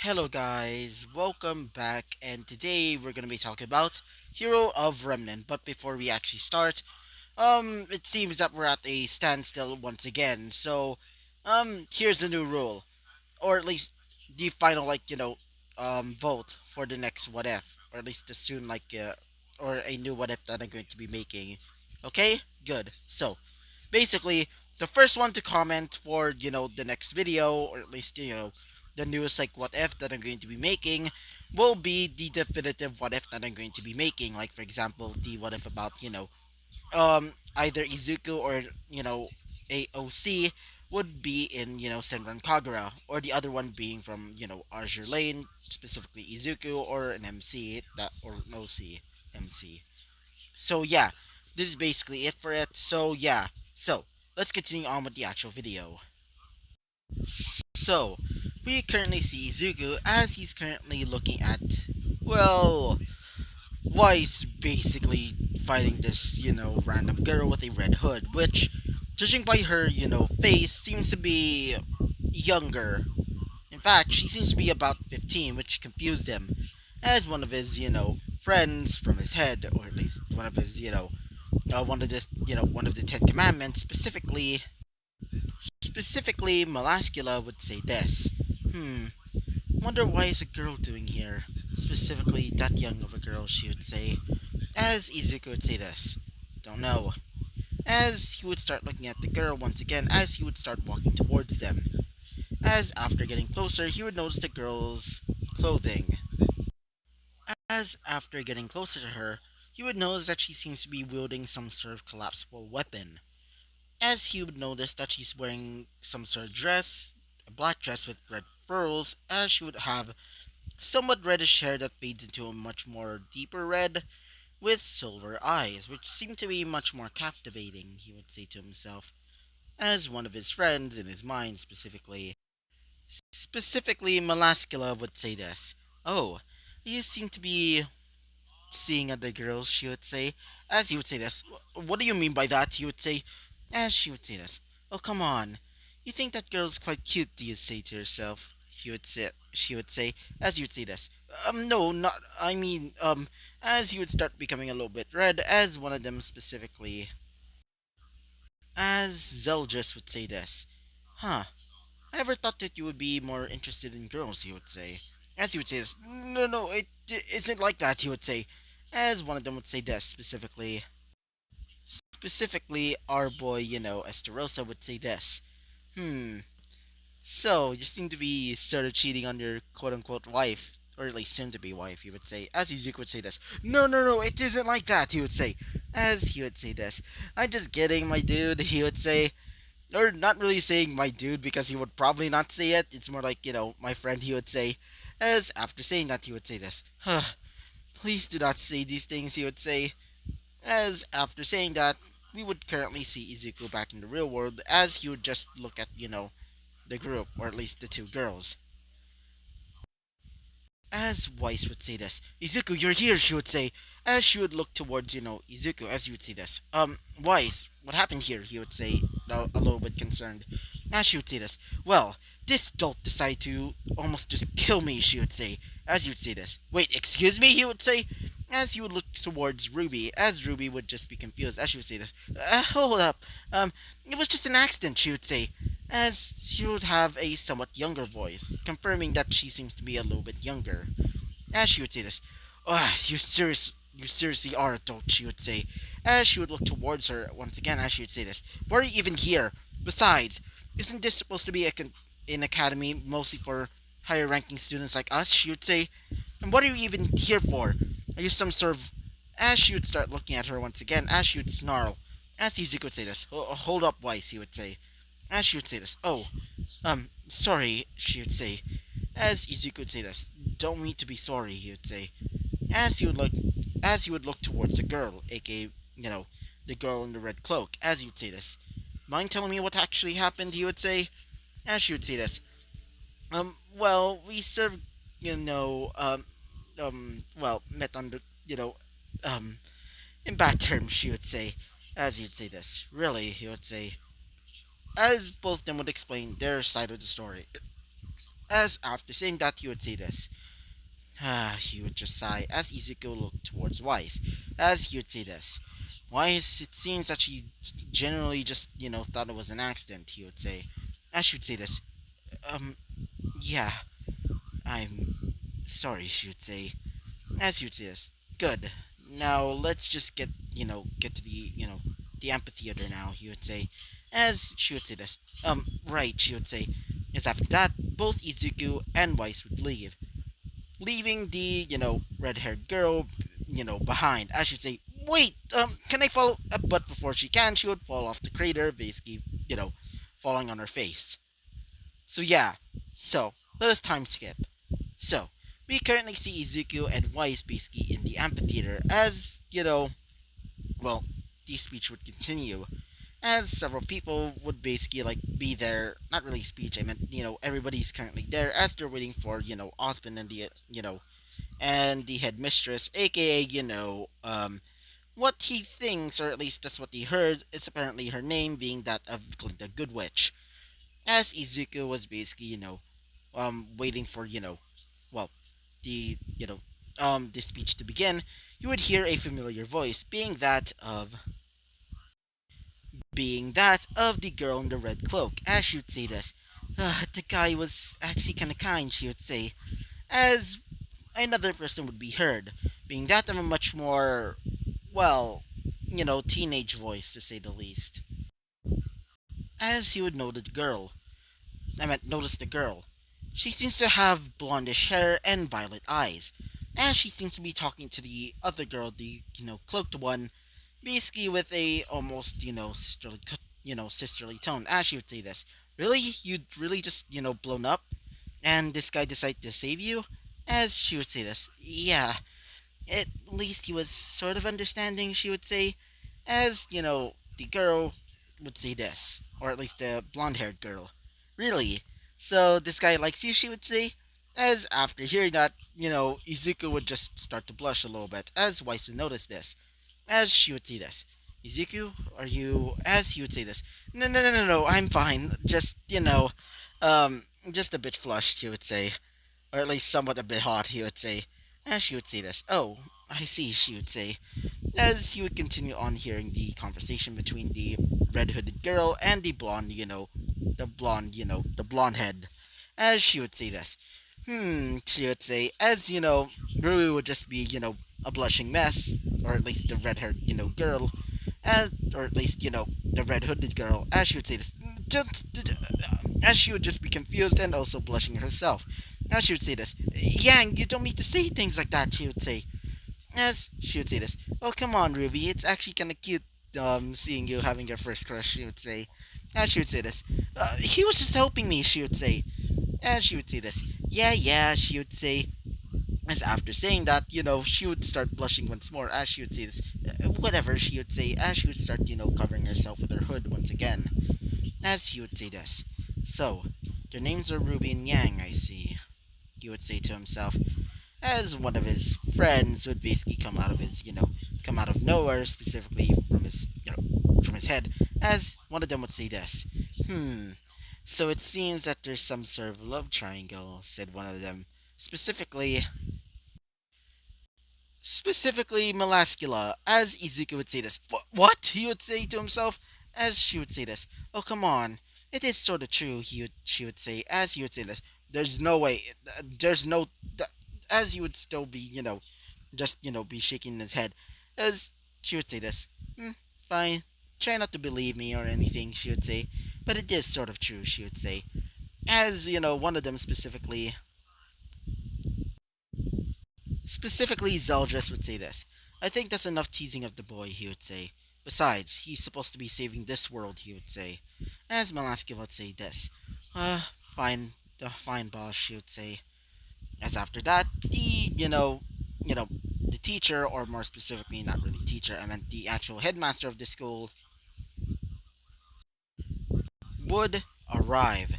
Hello guys, welcome back, and today we're gonna be talking about Hero of Remnant. But before we actually start, it seems that we're at a standstill once again. So, here's a new rule, or at least the final, vote for the next what if, or at least the soon, or a new what if that I'm going to be making. Okay, good. So, basically the first one to comment for the next video, or at least the newest like what if that I'm going to be making, will be the definitive what if that I'm going to be making. Like for example, the what if about either Izuku or AOC would be in Senran Kagura, or the other one being from Azure Lane, specifically Izuku, or an MC that or an OC MC. So yeah, this is basically it for it. So yeah, so let's continue on with the actual video. So we currently see Izuku as he's currently looking at, well, Weiss basically fighting this random girl with a red hood, which, judging by her face, seems to be younger. In fact, she seems to be about 15, which confused him, as one of his friends from his head, or at least one of his one of the Ten Commandments, specifically Malascula would say this. Hmm, wonder why is a girl doing here? Specifically that young of a girl, she would say. As Izuku would say this. Don't know. As he would start looking at the girl once again, as he would start walking towards them. As after getting closer, he would notice the girl's clothing. As after getting closer to her, he would notice that she seems to be wielding some sort of collapsible weapon. As he would notice that she's wearing some sort of dress, a black dress with red furls, as she would have somewhat reddish hair that fades into a much more deeper red, with silver eyes, which seem to be much more captivating, he would say to himself, as one of his friends in his mind specifically Malascula would say this. Oh, you seem to be seeing other girls, she would say, as he would say this. What do you mean by that? He would say, as she would say this. Oh, come on. You think that girl's quite cute, do you say to yourself? She would say, as you would say this. No, not, I mean, as he would start becoming a little bit red, as one of them specifically, as Zeldris would say this. Huh, I never thought that you would be more interested in girls, he would say. As he would say this, no, no, it isn't like that, he would say. As one of them would say this, specifically our boy, Esterosa would say this. Hmm, so you seem to be sort of cheating on your quote-unquote wife, or at least soon-to-be wife, he would say. As Izuku would say this. No, no, no, it isn't like that, he would say. As he would say this. I'm just kidding, my dude, he would say. Or not really saying my dude because he would probably not say it. It's more like, my friend, he would say. As after saying that, he would say this. Huh, please do not say these things, he would say. As after saying that, we would currently see Izuku back in the real world as he would just look at, the group, or at least the two girls. As Weiss would say this, Izuku, you're here, she would say, as she would look towards, Izuku, as you would say this. Weiss, what happened here? He would say, a little bit concerned. As she would say this, well, this dolt decided to almost just kill me, she would say, as you would say this. Wait, excuse me, he would say, as he would look towards Ruby, as Ruby would just be confused, as she would say this. Hold up, it was just an accident, she would say, as she would have a somewhat younger voice, confirming that she seems to be a little bit younger. As she would say this, you seriously are a dolt, she would say, as she would look towards her once again, as she would say this. Why are you even here? Besides, isn't this supposed to be an academy mostly for higher ranking students like us, she would say. And what are you even here for? Are you some sort of... As she would start looking at her once again, as she would snarl. As Izuku would say this. Hold up, Weiss, he would say. As she would say this. Oh, sorry, she would say. As Izuku would say this. Don't mean to be sorry, he would say. As he would look, as he would look towards the girl, aka, the girl in the red cloak. As he would say this. Mind telling me what actually happened? He would say. As she would say this. Well, we served, well, met on the, um, in bad terms, she would say. As he would say this. Really, he would say. As both of them would explain their side of the story. As after saying that, he would say this. He would just sigh as Izuku looked towards Wise. As he would say this. Wise, it seems that she generally just, thought it was an accident, he would say. As she would say this. Um, yeah, I'm sorry, she would say. As he would say this. Good. Now let's just get to the amphitheater now, he would say. As she would say this. Right, she would say. As after that, both Izuku and Wise would leave, leaving the, red haired girl, behind. As she'd say, wait, can I follow? But before she can, she would fall off the crater, basically, falling on her face. So, yeah. So, let us time skip. So, we currently see Izuku and Wise basically in the amphitheater as, well, the speech would continue. As several people would basically like be there, not really speech, I meant, everybody's currently there as they're waiting for, Osmond and the headmistress, aka, what he thinks, or at least that's what he heard, is apparently her name being that of Glinda Good Witch. As Izuku was basically, waiting for, well, the, the speech to begin, you would hear a familiar voice, being that of the girl in the red cloak. As she would say this, the guy was actually kind of kind, she would say, as another person would be heard, being that of a much more, well, teenage voice to say the least. As he would notice the girl. She seems to have blondish hair and violet eyes, as she seems to be talking to the other girl, the cloaked one, basically with a almost sisterly tone. As she would say this, really, you'd really just blown up, and this guy decided to save you. As she would say this, yeah, at least he was sort of understanding, she would say, as, the girl would say this, or at least the blonde haired girl. Really? So this guy likes you, she would say? As after hearing that, Izuku would just start to blush a little bit, as Waisu noticed this. As she would say this. Izuku, are you. As he would say this. No, no, no, no, no, I'm fine. Just, just a bit flushed, he would say, or at least somewhat a bit hot, he would say. As she would say this. Oh, I see, she would say, as he would continue on hearing the conversation between the red hooded girl and the blonde, the blonde head. As she would say this. She would say, as, Rui would just be, a blushing mess, or at least the red haired, girl, as, or at least, the red hooded girl, as she would say this. As she would just be confused and also blushing herself. As she would say this, Yang, you don't need to say things like that, she would say. As she would say this, oh come on, Ruby, it's actually kind of cute, seeing you having your first crush, she would say. As she would say this, he was just helping me, she would say. As she would say this, yeah, yeah, she would say. As after saying that, she would start blushing once more, as she would say this, whatever, she would say, as she would start, covering herself with her hood once again. As he would say this, so, their names are Ruby and Yang, I see, he would say to himself, as one of his friends would basically come out of nowhere, specifically from his head, as one of them would say this. So it seems that there's some sort of love triangle, said one of them. Specifically, specifically Melascula, as Izuku would say this. What? He would say to himself, as she would say this. Oh, come on. It is sort of true, she would say, as he would say this. There's no way, there's no, as he would still be, just, be shaking his head, as she would say this. Fine. Try not to believe me or anything, she would say. But it is sort of true, she would say. As, one of them specifically Zeldris would say this. I think that's enough teasing of the boy, he would say. Besides, he's supposed to be saving this world, he would say. As Malaski would say this. Fine, fine boss, she would say. As after that, the teacher, or more specifically, not really teacher, I meant the actual headmaster of the school, would arrive,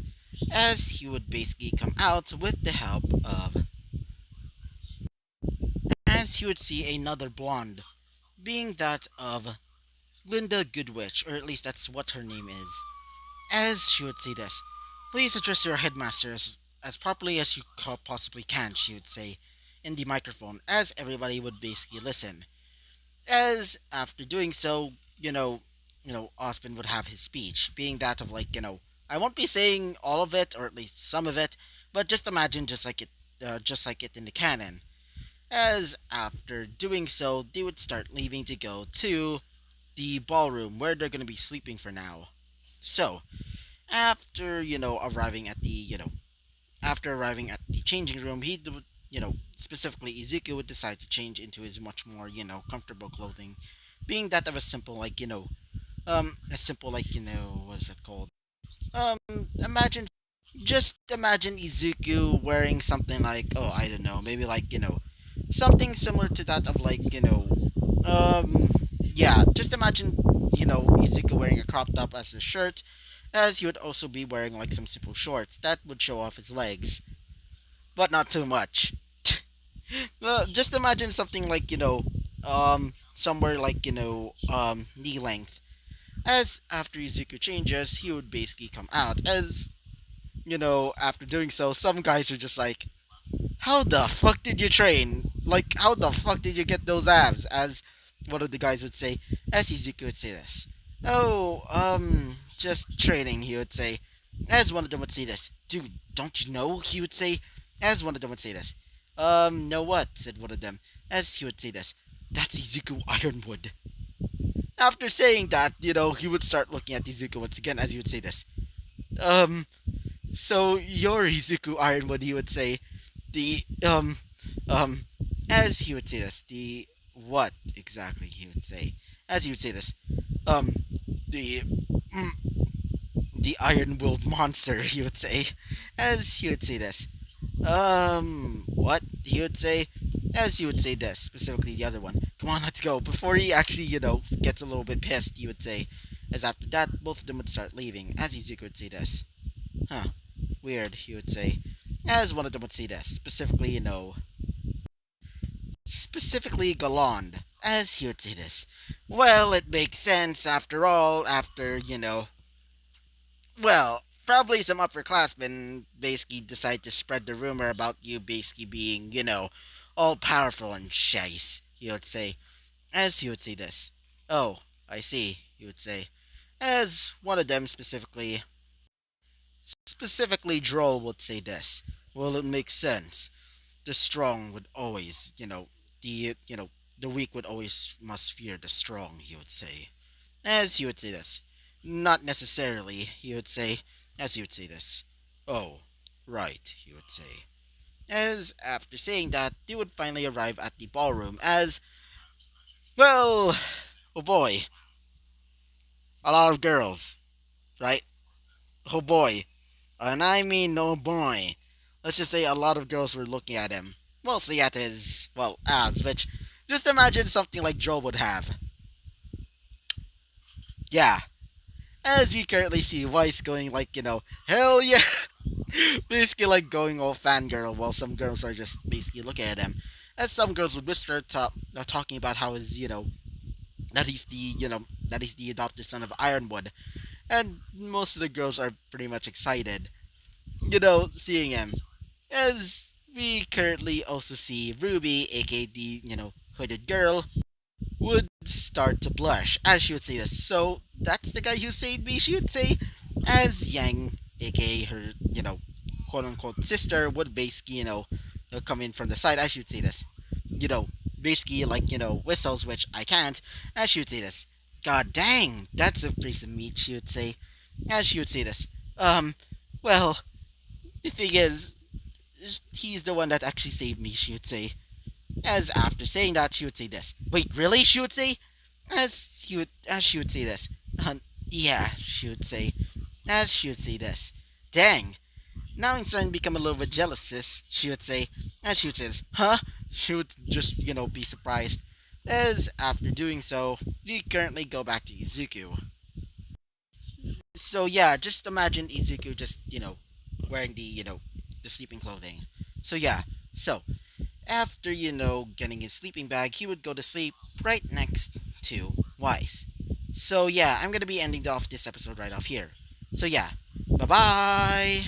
as he would basically come out with the help of, as he would see another blonde, being that of Linda Goodwitch, or at least that's what her name is. As she would say this, please address your headmaster as properly as you possibly can, she would say, in the microphone, as everybody would basically listen. As after doing so, Osmond would have his speech, being that of like, I won't be saying all of it, or at least some of it, but just imagine just like it in the canon. As after doing so, they would start leaving to go to the ballroom where they're gonna be sleeping for now. So, after arriving at the changing room, specifically Ezekiel would decide to change into his much more comfortable clothing, being that of a simple a simple what is it called? Um, imagine just imagine Izuku wearing something like, oh, I don't know, maybe like something similar to that of like yeah, just imagine Izuku wearing a crop top as a shirt, as he would also be wearing like some simple shorts that would show off his legs, but not too much. Well, just imagine something like somewhere like knee length. As after Izuku changes, he would basically come out. As after doing so, some guys are just like, how the fuck did you train? Like, how the fuck did you get those abs? As one of the guys would say, as Izuku would say this. Oh, just training, he would say. As one of them would say this. Dude, don't you know? He would say. As one of them would say this. Know what? Said one of them. As he would say this. That's Izuku Ironwood. After saying that, he would start looking at Izuku once again as he would say this. Um, so you're Izuku Ironwood, he would say. The, um, as he would say this. The, what exactly he would say? As he would say this. Um, the, mm, the Iron Willed monster, he would say. As he would say this. What? He would say, as he would say this, specifically the other one. Come on, let's go. Before he actually, gets a little bit pissed, he would say, as after that, both of them would start leaving, as Izuku would say this. Huh, weird, he would say, as one of them would say this, specifically Galland, as he would say this. Well, it makes sense after all, well, probably some upperclassmen basically decide to spread the rumor about you basically being, all powerful and shice, he would say, as he would say this. Oh, I see, he would say. As one of them specifically Droll would say this. Well, it makes sense. The strong would always, the weak would always must fear the strong, he would say. As he would say this. Not necessarily, he would say, as he would say this. Oh, right, he would say. As after saying that, they would finally arrive at the ballroom as, well, oh boy, a lot of girls, right? Oh boy. And I mean no boy. Let's just say a lot of girls were looking at him. Mostly at his, well, abs, which just imagine something like Joe would have. Yeah. As we currently see Weiss going like, hell yeah! Basically like going all fangirl while some girls are just basically looking at him. As some girls would whisper talking about how his, that he's the adopted son of Ironwood. And most of the girls are pretty much excited, seeing him. As we currently also see Ruby, aka the, hooded girl, would start to blush as she would say this. So that's the guy who saved me, she would say, as Yang, aka her, quote unquote sister, would basically, come in from the side as she would say this. You know, basically like, whistles, which I can't, as she would say this. God dang, that's a piece of meat, she would say, as she would say this. Well, the thing is, he's the one that actually saved me, she would say. As after saying that, she would say this. Wait, really? She would say. As she would say this. Yeah, she would say. As she would say this. Dang. Now I'm starting to become a little bit jealous, sis. She would say. As she would say this. Huh? She would just, be surprised. As after doing so, we currently go back to Izuku. So yeah, just imagine Izuku just, wearing the sleeping clothing. So yeah, so after, getting his sleeping bag, he would go to sleep right next to Wise. So yeah, I'm gonna be ending off this episode right off here. So yeah, bye bye!